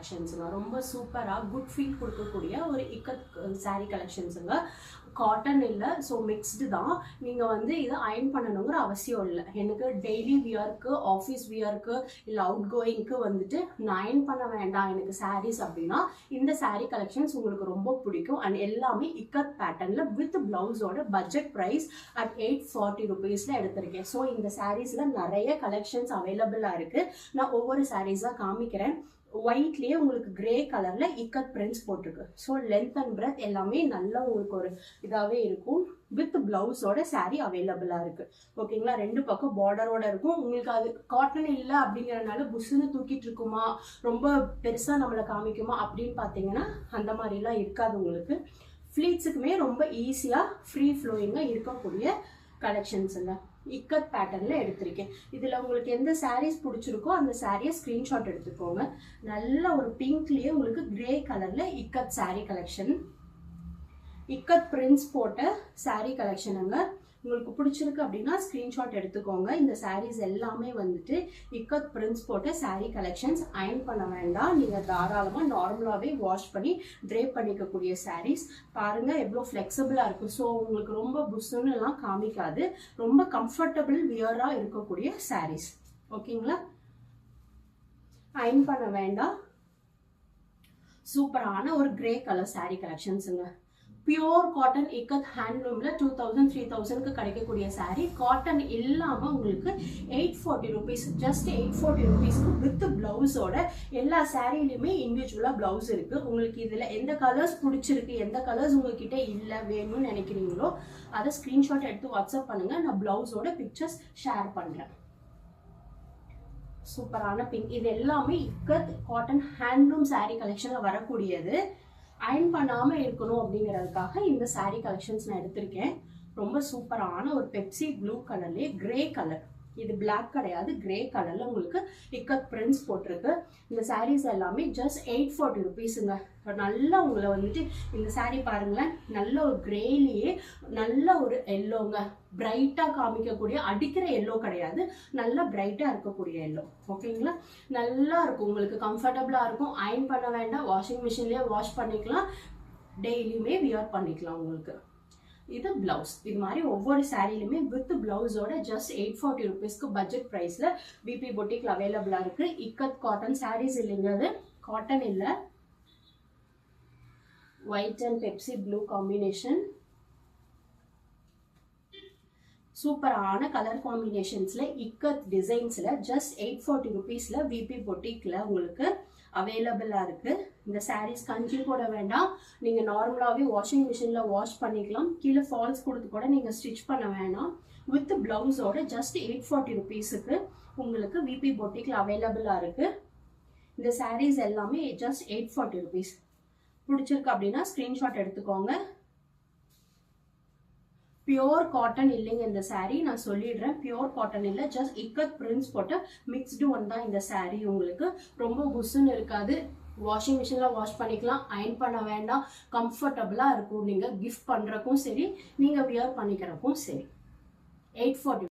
கலெக்ஷன்ஸுங்க. ரொம்ப சூப்பராக good feel கொடுக்கக்கூடிய ஒரு இக்கத் சாரீ கலெக்ஷன்ஸுங்க. காட்டன் இல்லை, ஸோ மிக்ஸ்டு தான். நீங்கள் வந்து இதை அயர்ன் பண்ணணுங்கிற அவசியம் இல்லை. எனக்கு டெய்லி வியர்க்கு, ஆஃபீஸ் வியர்க்கு, இல்லை அவுட் கோயிங்க்கு வந்துட்டு நான் அயர்ன் பண்ண வேண்டாம் எனக்கு சாரீஸ் அப்படின்னா இந்த சாரீ கலெக்ஷன்ஸ் உங்களுக்கு ரொம்ப பிடிக்கும். அண்ட் எல்லாமே இக்கத் பேட்டர்னில் வித் பிளவுஸோட பட்ஜெட் ப்ரைஸ் அட் 840 rupeesல எடுத்திருக்கேன். ஸோ இந்த சாரீஸில் நிறைய கலெக்ஷன்ஸ் அவைலபிளாக இருக்குது. நான் ஒவ்வொரு சாரீஸாக காமிக்கிறேன். ஒயிட்லேயே உங்களுக்கு கிரே கலரில் இக்கத் பிரிண்ட்ஸ் போட்டிருக்கு. ஸோ லென்த் அண்ட் பிரெத் எல்லாமே நல்லா உங்களுக்கு ஒரு இதாகவே இருக்கும். வித் பிளவுஸோட சாரீ அவைலபிளாக இருக்குது. ஓகேங்களா? ரெண்டு பக்கம் பார்டரோட இருக்கும். உங்களுக்கு அது காட்டன் இல்லை அப்படிங்கிறனால புஷ்ஷுன்னு தூக்கிட்டு இருக்குமா, ரொம்ப பெருசாக நம்மளை காமிக்குமா அப்படின்னு பார்த்தீங்கன்னா அந்த மாதிரிலாம் இருக்காது. உங்களுக்கு ஃப்ளீட்ஸுக்குமே ரொம்ப ஈஸியாக ஃப்ரீ ஃப்ளோயிங்காக இருக்கக்கூடிய கலெக்ஷன்ஸுங்க. இக்கத் பேட்டர்னில் எடுத்திருக்கேன். இதில் உங்களுக்கு எந்த சாரீஸ் பிடிச்சிருக்கோ அந்த சாரியை ஸ்க்ரீன்ஷாட் எடுத்துக்கோங்க. நல்ல ஒரு பிங்க்லேயே உங்களுக்கு கிரே கலரில் இக்கத் சாரீ கலெக்ஷன், இக்கத் பிரிண்ட்ஸ் போட்ட சாரீ கலெக்ஷனுங்க. உங்களுக்கு பிடிச்சிருக்கு அப்படின்னா ஸ்க்ரீன்ஷாட் எடுத்துக்கோங்க. இந்த சாரீஸ் எல்லாமே வந்துட்டு இக்கத் பிரிண்ட்ஸ் போட்ட சாரீ கலெக்ஷன்ஸ். அயர்ன் பண்ண வேண்டாம், நீங்கள் தாராளமாக நார்மலாகவே வாஷ் பண்ணி ட்ரேப் பண்ணிக்கக்கூடிய சாரீஸ். பாருங்கள் எவ்வளோ ஃப்ளெக்சிபிளாக இருக்கும். ஸோ உங்களுக்கு ரொம்ப புஷ்ஷுன்னுலாம் காமிக்காது. ரொம்ப கம்ஃபர்டபுள் வியராக இருக்கக்கூடிய சாரீஸ். ஓகேங்களா? அயர்ன் பண்ண வேண்டாம். சூப்பரான ஒரு கிரே கலர் சாரீ கலெக்ஷன்ஸுங்க. பியோர் காட்டன் இக்கத் ஹேண்ட்லூம்ல 2000-3000க்கு கிடைக்கக்கூடிய சாரீ. காட்டன் இல்லாமல் உங்களுக்கு 840 rupees, ஜஸ்ட் 840 rupeesக்கு வித் பிளவுஸோட எல்லா சாரீலையுமே இண்டிவிஜுவலாக பிளவுஸ் இருக்கு. உங்களுக்கு இதில் எந்த கலர்ஸ் பிடிச்சிருக்கு, எந்த கலர்ஸ் உங்ககிட்ட இல்லை வேணும்னு நினைக்கிறீங்களோ அதை ஸ்க்ரீன்ஷாட் எடுத்து வாட்ஸ்அப் பண்ணுங்க. நான் பிளவுஸோட பிக்சர்ஸ் ஷேர் பண்ணுறேன். சூப்பரான பிங்க். இது எல்லாமே இக்கத் காட்டன் ஹேண்ட்லூம் சாரீ கலெக்ஷனில் வரக்கூடியது. அயர்ன் பண்ணாமல் இருக்கணும் அப்படிங்கிறதுக்காக இந்த சாரீ கலெக்ஷன்ஸ் நான் எடுத்திருக்கேன். ரொம்ப சூப்பரான ஒரு பெப்சி ப்ளூ கலர்லேயே கிரே கலர். இது பிளாக் கிடையாது, கிரே கலரில் உங்களுக்கு இக்கத் பிரிண்ட்ஸ் போட்டிருக்கு. இந்த சாரீஸ் எல்லாமே ஜஸ்ட் 840 rupeesங்க. நல்லா உங்களை வந்துட்டு இந்த சாரீ பாருங்களேன், நல்ல ஒரு கிரேலேயே நல்ல ஒரு எல்லோங்க. பிரைட்டாக காமிக்கக்கூடிய, அடிக்கிற எல்லோ கிடையாது, நல்லா பிரைட்டாக இருக்கக்கூடிய எல்லோ. ஓகேங்களா? நல்லா இருக்கும், உங்களுக்கு கம்ஃபர்டபுளாக இருக்கும். அயர்ன் பண்ண வேண்டாம், வாஷிங் மிஷின்லேயே வாஷ் பண்ணிக்கலாம், டெய்லியுமே வியர் பண்ணிக்கலாம். உங்களுக்கு இது பிளவுஸ். இது மாதிரி ஒவ்வொரு சாரிலுமே வித் பிளவுஸோட ஜஸ்ட் 840 rupeesக்கு பட்ஜெட் ப்ரைஸில் பிபி பொட்டிக்கில் அவைலபிளாக இருக்குது. இக்கத் காட்டன் சாரீஸ் இல்லைங்க, அது காட்டன் இல்லை. White and Pepsi blue combination. சூப்பரான கலர் காம்பினேஷன்ஸில் இக்கத் டிசைன்ஸில் ஜஸ்ட் 840 rupeesல விபி பொட்டிக்கில் உங்களுக்கு அவைலபிளாக இருக்குது. இந்த சாரீஸ் கஞ்சி போட வேண்டாம், நீங்கள் நார்மலாகவே வாஷிங் மிஷினில் வாஷ் பண்ணிக்கலாம். கீழே ஃபால்ஸ் கொடுத்து கூட நீங்கள் ஸ்டிச் பண்ண வேணாம். வித் பிளவுஸோட ஜஸ்ட் 840 rupeesக்கு உங்களுக்கு விபி பொட்டிக்கில் அவைலபிளாக இருக்குது. இந்த சாரீஸ் எல்லாமே ஜஸ்ட் 840 rupees. பிடிச்சிருக்கு அப்படின்னா ஸ்க்ரீன்ஷாட் எடுத்துக்கோங்க. பியோர் காட்டன் இல்லைங்க இந்த சாரீ, நான் சொல்லிடுறேன். பியோர் காட்டன் இல்லை, ஜஸ்ட் இக்கத் பிரிண்ட்ஸ் போட்ட மிக்ஸ்டு ஒன் தான் இந்த சாரீ. உங்களுக்கு ரொம்ப புஷ்ஷுன்னு இருக்காது. வாஷிங் மிஷினில் வாஷ் பண்ணிக்கலாம், அயர்ன் பண்ண வேண்டாம், கம்ஃபர்டபுளாக இருக்கும். நீங்கள் கிஃப்ட் பண்ணுறக்கும் சரி, நீங்கள் வியர் பண்ணிக்கிறக்கும் சரி. 840